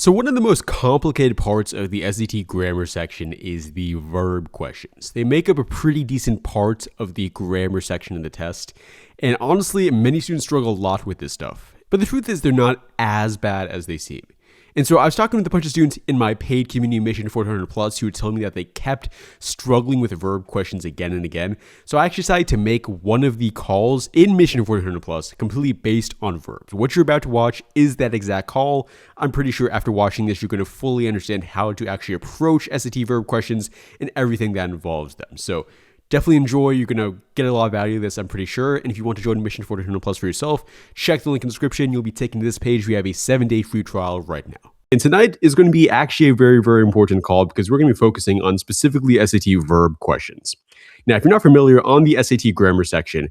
So one of the most complicated parts of the SAT grammar section is the verb questions. They make up a pretty decent part of the grammar section of the test, and honestly, many students struggle a lot with this stuff. But the truth is they're not as bad as they seem. And so I was talking with a bunch of students in my paid community Mission 400 Plus who were telling me that they kept struggling with verb questions again and again. So I actually decided to make one of the calls in Mission 400 Plus completely based on verbs. What you're about to watch is that exact call. I'm pretty sure after watching this, you're going to fully understand how to actually approach SAT verb questions and everything that involves them. So definitely enjoy. You're going to get a lot of value of this, I'm pretty sure. And if you want to join Mission 400 Plus for yourself, check the link in the description. You'll be taken to this page. We have a 7-day free trial right now. And tonight is going to be actually a very, very important call because we're going to be focusing on specifically SAT verb questions. Now, if you're not familiar, on the SAT grammar section,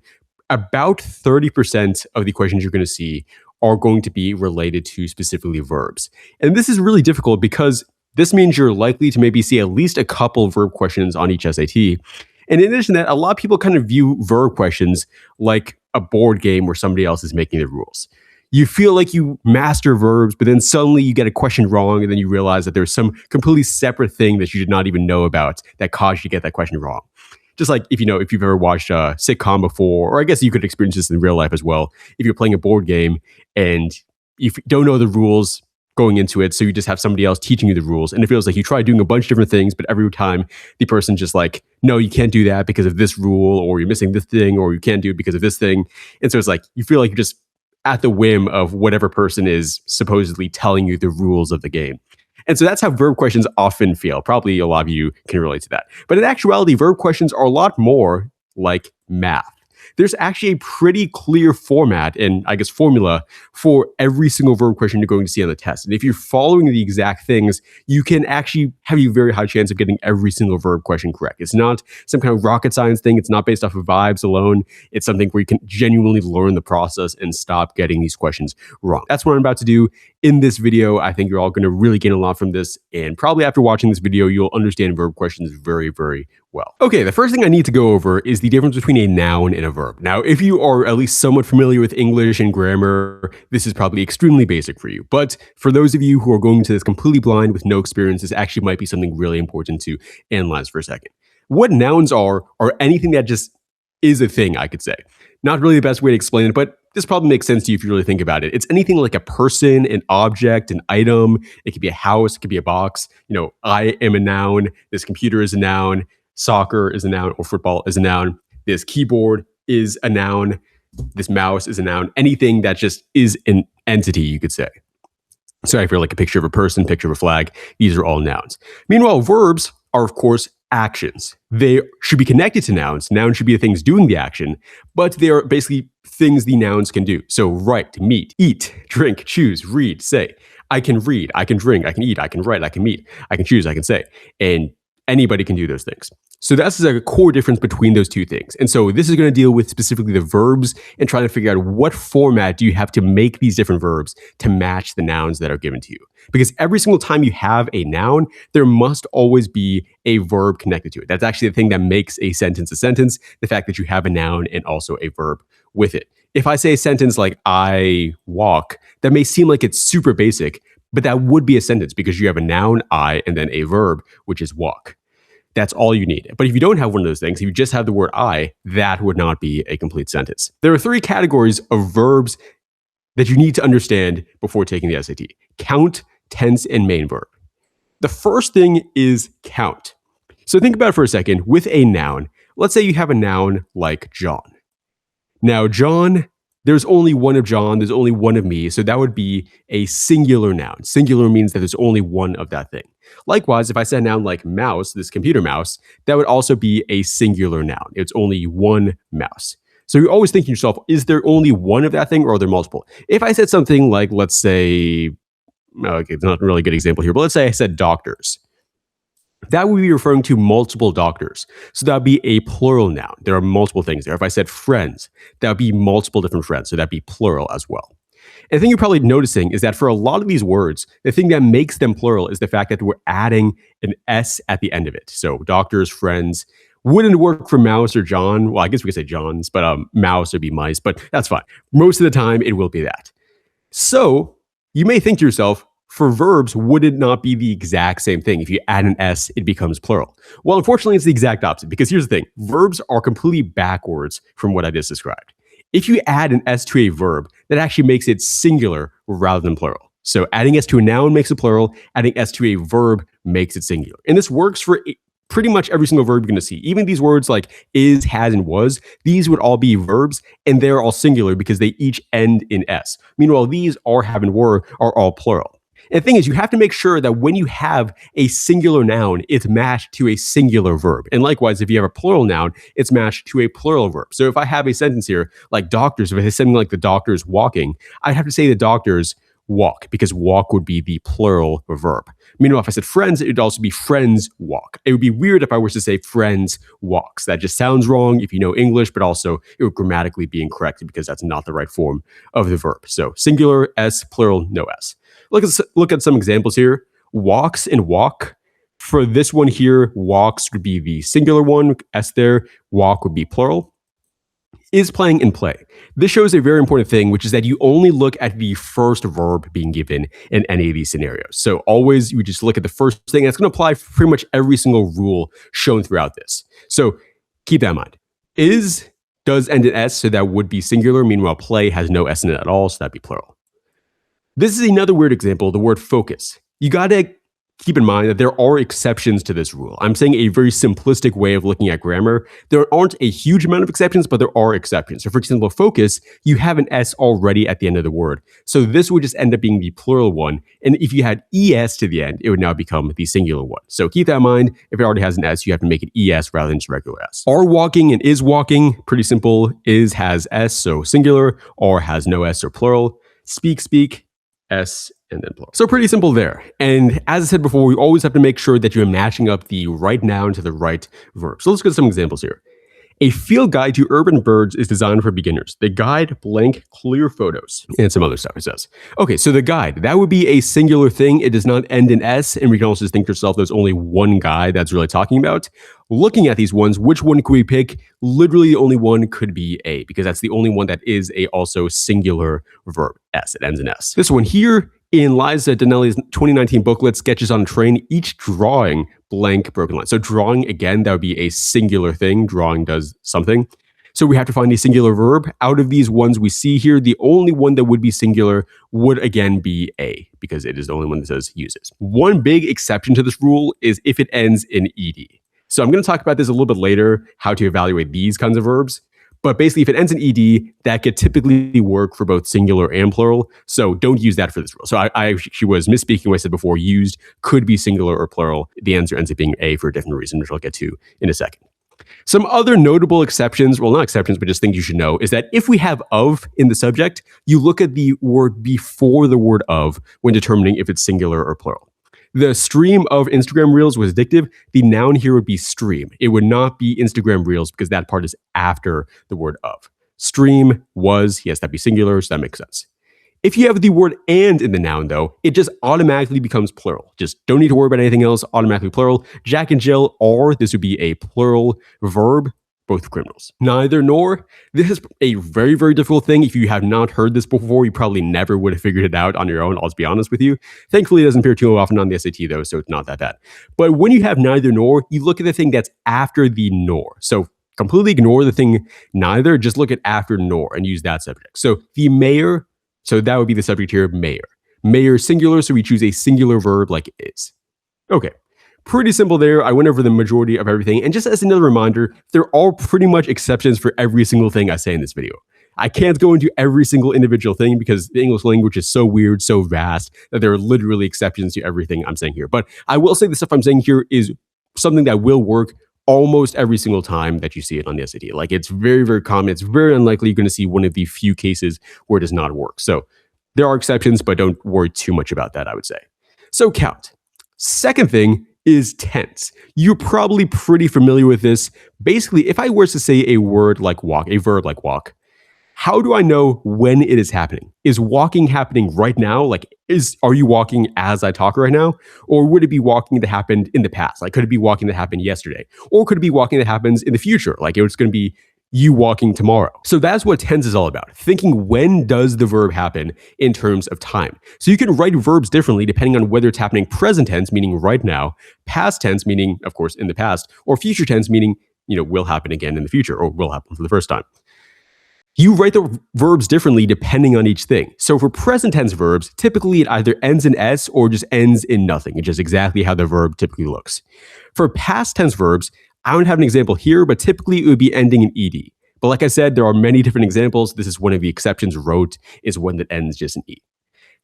about 30% of the questions you're going to see are going to be related to specifically verbs. And this is really difficult because this means you're likely to maybe see at least a couple verb questions on each SAT. And in addition to that, a lot of people kind of view verb questions like a board game where somebody else is making the rules. You feel like you master verbs, but then suddenly you get a question wrong, and then you realize that there's some completely separate thing that you did not even know about that caused you to get that question wrong. Just like if you've ever watched a sitcom before, or I guess you could experience this in real life as well. If you're playing a board game and you don't know the rules going into it, so you just have somebody else teaching you the rules, and it feels like you try doing a bunch of different things, but every time the person just like, no, you can't do that because of this rule, or you're missing this thing, or you can't do it because of this thing. And so it's like you feel like you're just at the whim of whatever person is supposedly telling you the rules of the game. And so that's how verb questions often feel. Probably a lot of you can relate to that. But in actuality, verb questions are a lot more like math. There's actually a pretty clear format and I guess formula for every single verb question you're going to see on the test. And if you're following the exact things, you can actually have a very high chance of getting every single verb question correct. It's not some kind of rocket science thing. It's not based off of vibes alone. It's something where you can genuinely learn the process and stop getting these questions wrong. That's what I'm about to do in this video. I think you're all going to really gain a lot from this. And probably after watching this video, you'll understand verb questions very, very well. Okay, the first thing I need to go over is the difference between a noun and a verb. Now, if you are at least somewhat familiar with English and grammar, this is probably extremely basic for you. But for those of you who are going to this completely blind with no experience, this actually might be something really important to analyze for a second. What nouns are anything that just is a thing, I could say. Not really the best way to explain it, but this probably makes sense to you if you really think about it. It's anything like a person, an object, an item. It could be a house, it could be a box. I am a noun. This computer is a noun. Soccer is a noun, or football is a noun. This keyboard is a noun. This mouse is a noun. Anything that just is an entity, you could say. So if you're like a picture of a person, picture of a flag, these are all nouns. Meanwhile, verbs are, of course, actions. They should be connected to nouns. Nouns should be the things doing the action, but they are basically things the nouns can do. So write, meet, eat, drink, choose, read, say. I can read, I can drink, I can eat, I can write, I can meet, I can choose, I can say. And anybody can do those things. So that's like a core difference between those two things. And so this is going to deal with specifically the verbs and try to figure out what format do you have to make these different verbs to match the nouns that are given to you. Because every single time you have a noun, there must always be a verb connected to it. That's actually the thing that makes a sentence, the fact that you have a noun and also a verb with it. If I say a sentence like I walk, that may seem like it's super basic, but that would be a sentence because you have a noun, I, and then a verb, which is walk. That's all you need. But if you don't have one of those things, if you just have the word I, that would not be a complete sentence. There are 3 categories of verbs that you need to understand before taking the SAT. Count, tense, and main verb. The first thing is count. So think about it for a second. With a noun, let's say you have a noun like John. Now, John, there's only one of John, there's only one of me, so that would be a singular noun. Singular means that there's only one of that thing. Likewise, if I said a noun like mouse, this computer mouse, that would also be a singular noun. It's only one mouse. So you're always thinking to yourself, is there only one of that thing or are there multiple? If I said something like, let's say, okay, it's not a really good example here, but let's say I said doctors. That would be referring to multiple doctors. So that would be a plural noun. There are multiple things there. If I said friends, that would be multiple different friends. So that'd be plural as well. And the thing you're probably noticing is that for a lot of these words, the thing that makes them plural is the fact that we're adding an S at the end of it. So doctors, friends. Wouldn't work for mouse or John. Well, I guess we could say Johns, but mouse would be mice, but that's fine. Most of the time, it will be that. So you may think to yourself, For verbs, would it not be the exact same thing? If you add an S, it becomes plural. Well, unfortunately, it's the exact opposite because here's the thing. Verbs are completely backwards from what I just described. If you add an S to a verb, that actually makes it singular rather than plural. So adding S to a noun makes it plural, adding S to a verb makes it singular. And this works for pretty much every single verb you're going to see. Even these words like is, has, and was, these would all be verbs, and they're all singular because they each end in S. Meanwhile, these are, have, and were are all plural. And the thing is, you have to make sure that when you have a singular noun, it's matched to a singular verb. And likewise, if you have a plural noun, it's matched to a plural verb. So if I have a sentence here, like doctors, if I say something like the doctor's walking, I have to say the doctors walk because walk would be the plural verb. Meanwhile, if I said friends, it would also be friends walk. It would be weird if I was to say friends walks. That just sounds wrong if you know English, but also it would grammatically be incorrect because that's not the right form of the verb. So singular S, plural no S. Look at some examples here. Walks and walk. For this one here, walks would be the singular one, S there. Walk would be plural. Is playing and play. This shows a very important thing, which is that you only look at the first verb being given in any of these scenarios. So always you just look at the first thing. That's going to apply for pretty much every single rule shown throughout this. So keep that in mind. Is does end in S, so that would be singular. Meanwhile, play has no S in it at all, so that'd be plural. This is another weird example, the word focus. You got to keep in mind that there are exceptions to this rule. I'm saying a very simplistic way of looking at grammar. There aren't a huge amount of exceptions, but there are exceptions. So for example, focus, you have an S already at the end of the word. So this would just end up being the plural one. And if you had ES to the end, it would now become the singular one. So keep that in mind. If it already has an S, you have to make it ES rather than just regular S. Are walking and is walking, pretty simple. Is has S, so singular. Are has no S, or plural. Speak, S, and then plural. So pretty simple there. And as I said before, we always have to make sure that you're matching up the right noun to the right verb. So let's go to some examples here. A field guide to urban birds is designed for beginners. The guide blank clear photos and some other stuff it says. Okay, so the guide, that would be a singular thing. It does not end in S, and we can also just think to yourself there's only one guide that's really talking about. Looking at these ones, which one could we pick? Literally the only one could be A, because that's the only one that is a also singular verb, S. It ends in S. This one here, in Liza Donnelly's 2019 booklet, Sketches on a Train, each drawing blank broken line. So drawing, again, that would be a singular thing. Drawing does something. So we have to find a singular verb. Out of these ones we see here, the only one that would be singular would again be A, because it is the only one that says uses. One big exception to this rule is if it ends in ED. So I'm going to talk about this a little bit later, how to evaluate these kinds of verbs. But basically, if it ends in ED, that could typically work for both singular and plural. So don't use that for this rule. So I actually was misspeaking when I said before used could be singular or plural. The answer ends up being A for a different reason, which I'll get to in a second. Some other notable exceptions, well, not exceptions, but just things you should know, is that if we have of in the subject, you look at the word before the word of when determining if it's singular or plural. The stream of Instagram Reels was addictive. The noun here would be stream. It would not be Instagram Reels because that part is after the word of. Stream was, yes, that'd be singular, so that makes sense. If you have the word and in the noun, though, it just automatically becomes plural. Just don't need to worry about anything else, automatically plural. Jack and Jill are, this would be a plural verb, both criminals. Neither nor, this is a very, very difficult thing. If you have not heard this before, you probably never would have figured it out on your own, I'll just be honest with you. Thankfully, it doesn't appear too often on the SAT, though, so it's not that bad. But when you have neither nor, you look at the thing that's after the nor. So completely ignore the thing neither, just look at after nor and use that subject. So the mayor, so that would be the subject here, mayor. Mayor singular, so we choose a singular verb like is. Okay. Pretty simple there. I went over the majority of everything. And just as another reminder, there are pretty much exceptions for every single thing I say in this video. I can't go into every single individual thing because the English language is so weird, so vast, that there are literally exceptions to everything I'm saying here. But I will say the stuff I'm saying here is something that will work almost every single time that you see it on the SAT. Like, it's very, very common. It's very unlikely you're going to see one of the few cases where it does not work. So there are exceptions, but don't worry too much about that, I would say. So count. Second thing is tense. You're probably pretty familiar with this. Basically, if I were to say a word like walk, a verb like walk, how do I know when it is happening? Is walking happening right now? Like, are you walking as I talk right now? Or would it be walking that happened in the past? Like, could it be walking that happened yesterday? Or could it be walking that happens in the future? Like, it's going to be you walking tomorrow. So that's what tense is all about, thinking when does the verb happen in terms of time. So you can write verbs differently depending on whether it's happening present tense, meaning right now, past tense, meaning, of course, in the past, or future tense, meaning, will happen again in the future or will happen for the first time. You write the verbs differently depending on each thing. So for present tense verbs, typically it either ends in S or just ends in nothing, which is exactly how the verb typically looks. For past tense verbs, I don't have an example here, but typically it would be ending in ed. But like I said, there are many different examples. This is one of the exceptions. Wrote is one that ends just in e.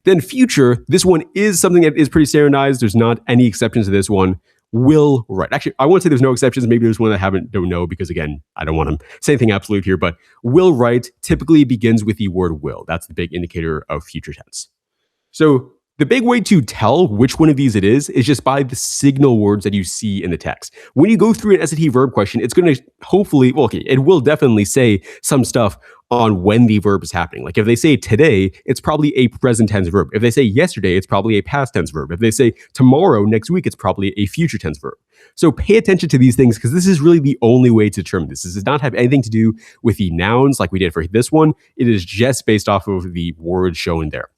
Then future, this one is something that is pretty standardized. There's not any exceptions to this one. Will write. Actually, I won't say there's no exceptions. Maybe there's one that I don't know because, again, I don't want to say anything absolute here, but will write typically begins with the word will. That's the big indicator of future tense. So the big way to tell which one of these it is just by the signal words that you see in the text. When you go through an SAT verb question, it's going to hopefully, it will definitely say some stuff on when the verb is happening. Like if they say today, it's probably a present tense verb. If they say yesterday, it's probably a past tense verb. If they say tomorrow, next week, it's probably a future tense verb. So pay attention to these things because this is really the only way to determine this. This does not have anything to do with the nouns like we did for this one. It is just based off of the words shown there.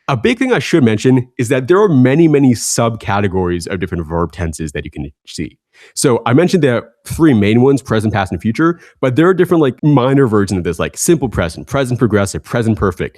A big thing I should mention is that there are many, many subcategories of different verb tenses that you can see. So I mentioned the three main ones, present, past, and future, but there are different minor versions of this, like simple present, present progressive, present perfect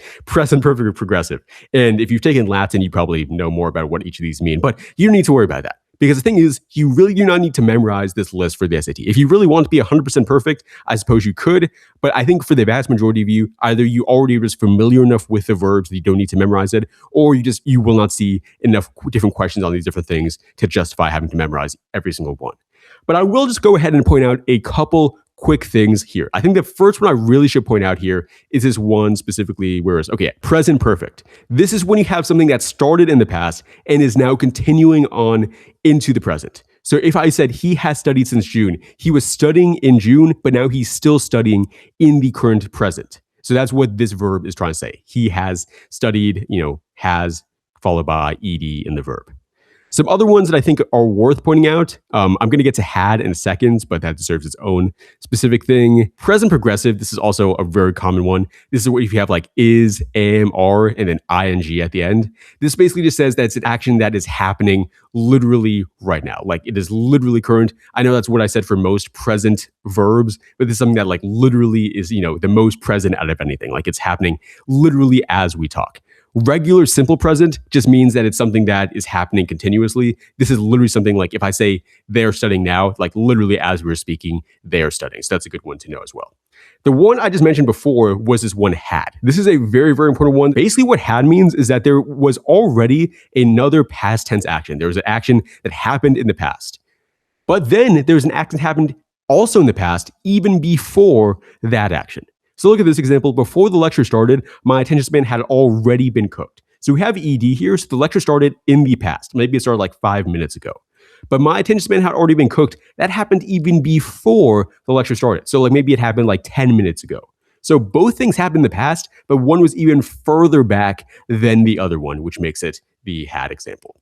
progressive. And if you've taken Latin, you probably know more about what each of these mean, but you don't need to worry about that. Because the thing is, you really do not need to memorize this list for the SAT. If you really want to be 100% perfect, I suppose you could. But I think for the vast majority of you, either you already are just familiar enough with the verbs that you don't need to memorize it, or you will not see enough different questions on these different things to justify having to memorize every single one. But I will just go ahead and point out a couple quick things here. I think the first one I really should point out here is this one specifically, present perfect. This is when you have something that started in the past and is now continuing on into the present. So if I said he has studied since June, he was studying in June, but now he's still studying in the current present. So that's what this verb is trying to say. He has studied, has followed by ed in the verb. Some other ones that I think are worth pointing out, I'm going to get to had in a second, but that deserves its own specific thing. Present progressive, this is also a very common one. This is what if you have is, am, are, and then ing at the end. This basically just says that it's an action that is happening literally right now. Like it is literally current. I know that's what I said for most present verbs, but this is something that literally is, the most present out of anything. Like it's happening literally as we talk. Regular simple present just means that it's something that is happening continuously. This is literally something like if I say they're studying now, literally as we're speaking, they're studying. So that's a good one to know as well. The one I just mentioned before was this one had. This is a very, very important one. Basically what had means is that there was already another past tense action. There was an action that happened in the past. But then there's an action that happened also in the past, even before that action. So look at this example. Before the lecture started, my attention span had already been cooked. So we have ed here. So the lecture started in the past. Maybe it started 5 minutes ago. But my attention span had already been cooked. That happened even before the lecture started. So maybe it happened 10 minutes ago. So both things happened in the past, but one was even further back than the other one, which makes it the had example.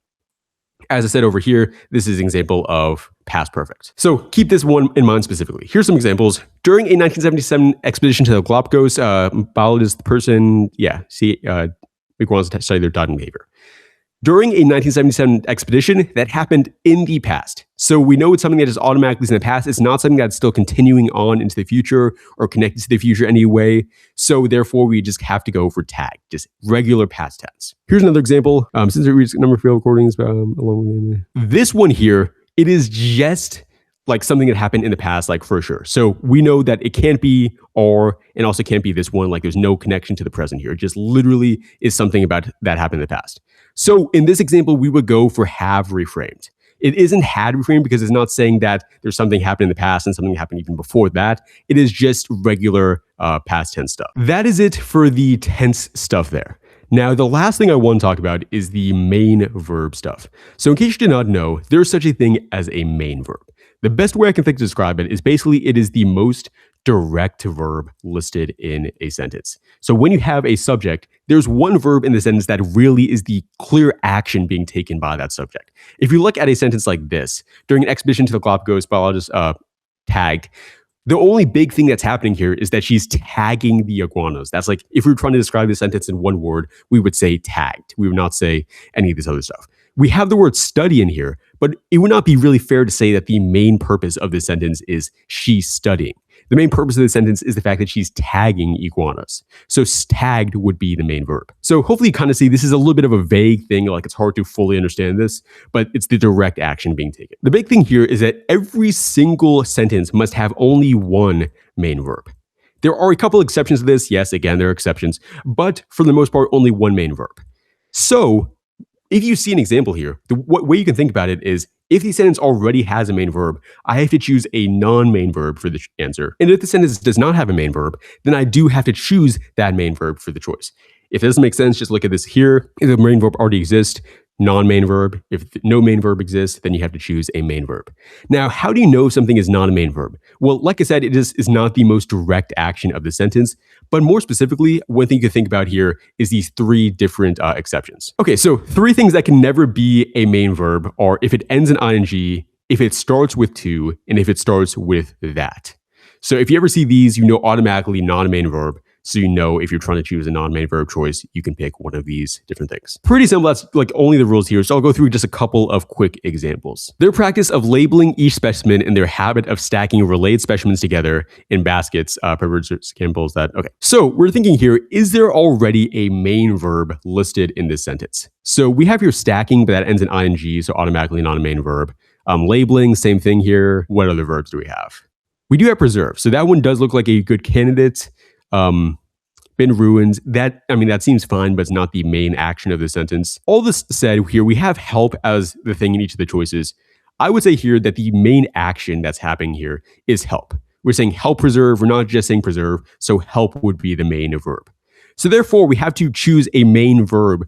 As I said over here, this is an example of past perfect. So keep this one in mind specifically. Here's some examples. During a 1977 expedition to the Galapagos, biologist person, wants to study their diving behavior. During a 1977 expedition, that happened in the past. So we know it's something that is automatically in the past. It's not something that's still continuing on into the future or connected to the future anyway. So therefore, we just have to go for tag, just regular past tense. Here's another example. Since it reads number of field recordings, this one here, it is just something that happened in the past, for sure. So we know that it can't be or, and also can't be this one. There's no connection to the present here. It just literally is something about that happened in the past. So in this example, we would go for have reframed. It isn't had reframed because it's not saying that there's something happened in the past and something happened even before that. It is just regular past tense stuff. That is it for the tense stuff there. Now, the last thing I want to talk about is the main verb stuff. So in case you did not know, there's such a thing as a main verb. The best way I can think to describe it is basically it is the most direct verb listed in a sentence. So when you have a subject, there's one verb in the sentence that really is the clear action being taken by that subject. If you look at a sentence like this, during an expedition to the Galapagos, biologist tagged, The only big thing that's happening here is that she's tagging the iguanas. That's like, if we were trying to describe the sentence in one word, we would say tagged. We would not say any of this other stuff. We have the word study in here, but it would not be really fair to say that the main purpose of this sentence is she's studying. The main purpose of the sentence is the fact that she's tagging iguanas. So tagged would be the main verb. So hopefully you kind of see this is a little bit of a vague thing, like it's hard to fully understand this, but it's the direct action being taken. The big thing here is that every single sentence must have only one main verb. There are a couple exceptions to this. Yes, again, there are exceptions, but for the most part, only one main verb. So if you see an example here, the way you can think about it is if the sentence already has a main verb, I have to choose a non-main verb for the answer. And if the sentence does not have a main verb, then I do have to choose that main verb for the choice. If it doesn't make sense, just look at this here. If the main verb already exists, non-main verb. If no main verb exists, then you have to choose a main verb. Now, how do you know if something is not a main verb? Well, like I said, it is not the most direct action of the sentence, but more specifically, one thing you can think about here is these three different exceptions. Okay, so three things that can never be a main verb are if it ends in ing, if it starts with to, and if it starts with that. So if you ever see these, you know automatically not a main verb. So you know if you're trying to choose a non-main verb choice, you can pick one of these different things. Pretty simple, that's like only the rules here. So I'll go through just a couple of quick examples. Their practice of labeling each specimen and their habit of stacking related specimens together in baskets perverts examples that, okay. So we're thinking here, is there already a main verb listed in this sentence? So we have here stacking, but that ends in ing, so automatically not a main verb. Labeling, same thing here. What other verbs do we have? We do have preserve. So that one does look like a good candidate. Been ruined. That seems fine, but it's not the main action of the sentence. All this said, here we have help as the thing in each of the choices. I would say here that the main action that's happening here is help. We're saying help preserve. We're not just saying preserve. So help would be the main verb. So therefore, we have to choose a main verb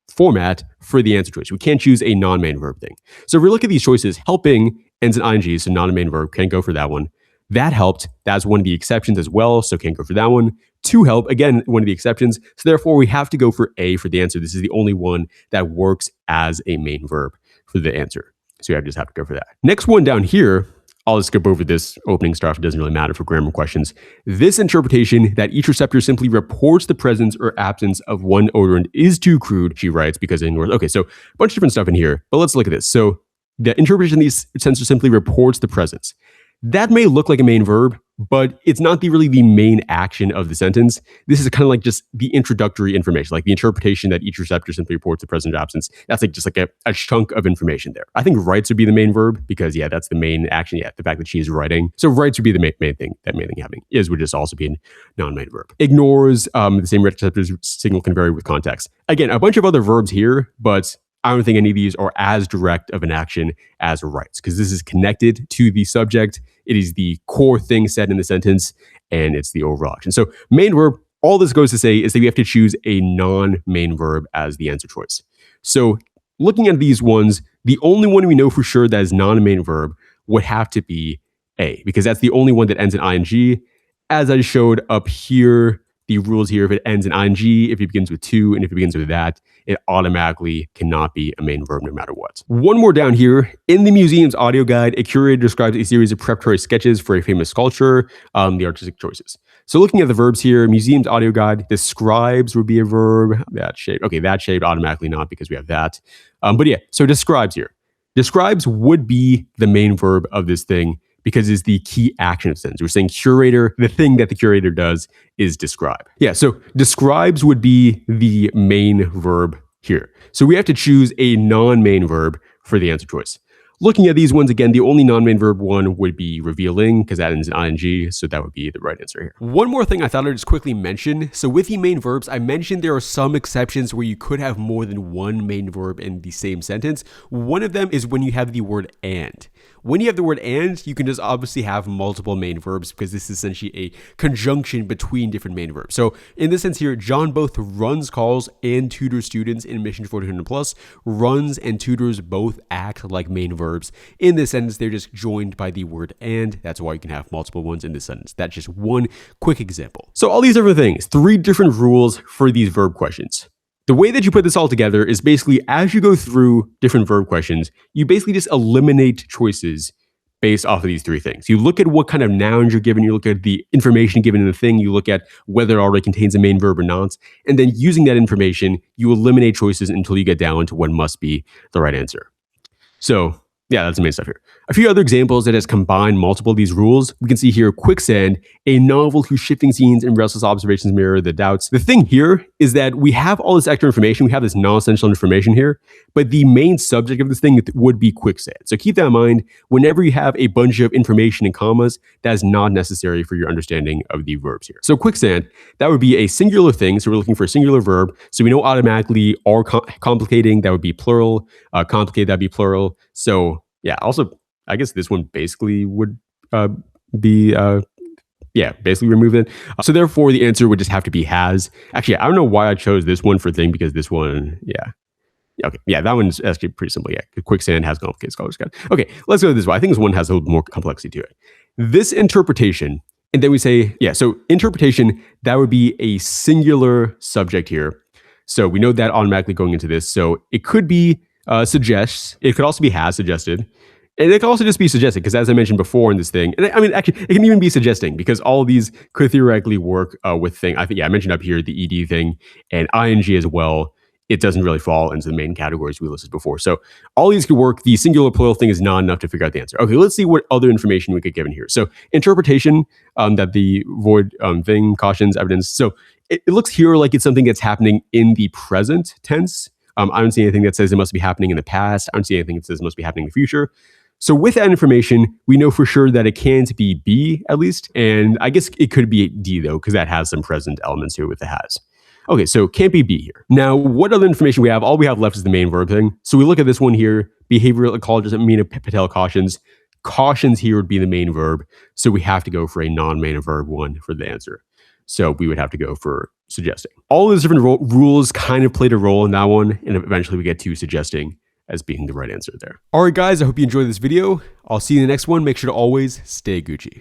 format for the answer choice. We can't choose a non-main verb thing. So if we look at these choices, helping ends in ing, so not a main verb, can't go for that one. That helped. That's one of the exceptions as well, so can't go for that one. To help, again, one of the exceptions. So therefore, we have to go for A for the answer. This is the only one that works as a main verb for the answer. So you just have to go for that. Next one down here, I'll just skip over this opening stuff. It doesn't really matter for grammar questions. This interpretation that each receptor simply reports the presence or absence of one odorant is too crude, she writes, because it ignores. Okay, so a bunch of different stuff in here, but let's look at this. So the interpretation of these sensors simply reports the presence. That may look like a main verb, but it's not really the main action of the sentence. This is kind of like just the introductory information, like the interpretation that each receptor simply reports the presence or absence. That's like just like a chunk of information there. I think writes would be the main verb because, yeah, that's the main action. Yeah, the fact that she is writing. So writes would be the main thing happening. Is would just also be a non-main verb. Ignores, the same receptor's signal can vary with context. Again, a bunch of other verbs here, but I don't think any of these are as direct of an action as writes, because this is connected to the subject. It is the core thing said in the sentence, and it's the overall action. So main verb, all this goes to say is that we have to choose a non-main verb as the answer choice. So looking at these ones, the only one we know for sure that is non-main verb would have to be A, because that's the only one that ends in ing. As I showed up here, the rules here, if it ends in ing, if it begins with to, and if it begins with that, it automatically cannot be a main verb no matter what. One more down here. In the museum's audio guide, a curator describes a series of preparatory sketches for a famous sculpture, the artistic choices. So looking at the verbs here, museum's audio guide, describes would be a verb, that shape. Okay, that shape automatically not because we have that. But yeah, so describes here. Describes would be the main verb of this thing, because it's the key action of the sentence. We're saying curator, the thing that the curator does is describe. Yeah, so describes would be the main verb here. So we have to choose a non-main verb for the answer choice. Looking at these ones again, the only non-main verb one would be revealing because that ends in ing, so that would be the right answer here. One more thing I thought I'd just quickly mention. So with the main verbs, I mentioned there are some exceptions where you could have more than one main verb in the same sentence. One of them is when you have the word and. When you have the word and, you can just obviously have multiple main verbs because this is essentially a conjunction between different main verbs. So in this sense here, John both runs calls and tutors students in Mission 400 Plus. Runs and tutors both act like main verbs. In this sentence, they're just joined by the word and. That's why you can have multiple ones in this sentence. That's just one quick example. So all these different things, 3 different rules for these verb questions. The way that you put this all together is basically as you go through different verb questions, you basically just eliminate choices based off of these three things. You look at what kind of nouns you're given, you look at the information given in the thing, you look at whether it already contains a main verb or not, and then using that information, you eliminate choices until you get down to what must be the right answer. So yeah, that's the main stuff here. A few other examples that has combined multiple of these rules. We can see here Quicksand, a novel whose shifting scenes and restless observations mirror the doubts. The thing here is that we have all this extra information. We have this non-essential information here, but the main subject of this thing would be Quicksand. So keep that in mind. Whenever you have a bunch of information in commas, that is not necessary for your understanding of the verbs here. So Quicksand, that would be a singular thing. So we're looking for a singular verb. So we know automatically are complicating, that would be plural. Complicated, that'd be plural. So yeah, also, I guess this one basically would be, basically remove it. So therefore, the answer would just have to be has. Actually, I don't know why I chose this one for thing, because this one, that one's actually pretty simple. Yeah, Quicksand has complicated scholar's guide. Okay, let's go this way. I think this one has a little more complexity to it. This interpretation, and then we say, so interpretation, that would be a singular subject here. So we know that automatically going into this. So it could be suggests. It could also be has suggested. And it could also just be suggested, because as I mentioned before in this thing, and I mean, actually, it can even be suggesting, because all of these could theoretically work with thing. I think, I mentioned up here the ed thing and ing as well. It doesn't really fall into the main categories we listed before. So all these could work. The singular plural thing is not enough to figure out the answer. Okay, let's see what other information we could give in here. So interpretation, that the void thing, cautions, evidence. So it looks here like it's something that's happening in the present tense. I don't see anything that says it must be happening in the past. I don't see anything that says it must be happening in the future. So with that information, we know for sure that it can't be B, at least. And I guess it could be D, though, because that has some present elements here with the has. Okay, so can't be B here. Now, what other information we have? All we have left is the main verb thing. So we look at this one here. Behavioral ecologists, Amina Patel cautions. Cautions here would be the main verb. So we have to go for a non-main verb one for the answer. So we would have to go for suggesting. All those different rules kind of played a role in that one. And eventually we get to suggesting as being the right answer there. All right, guys, I hope you enjoyed this video. I'll see you in the next one. Make sure to always stay Gucci.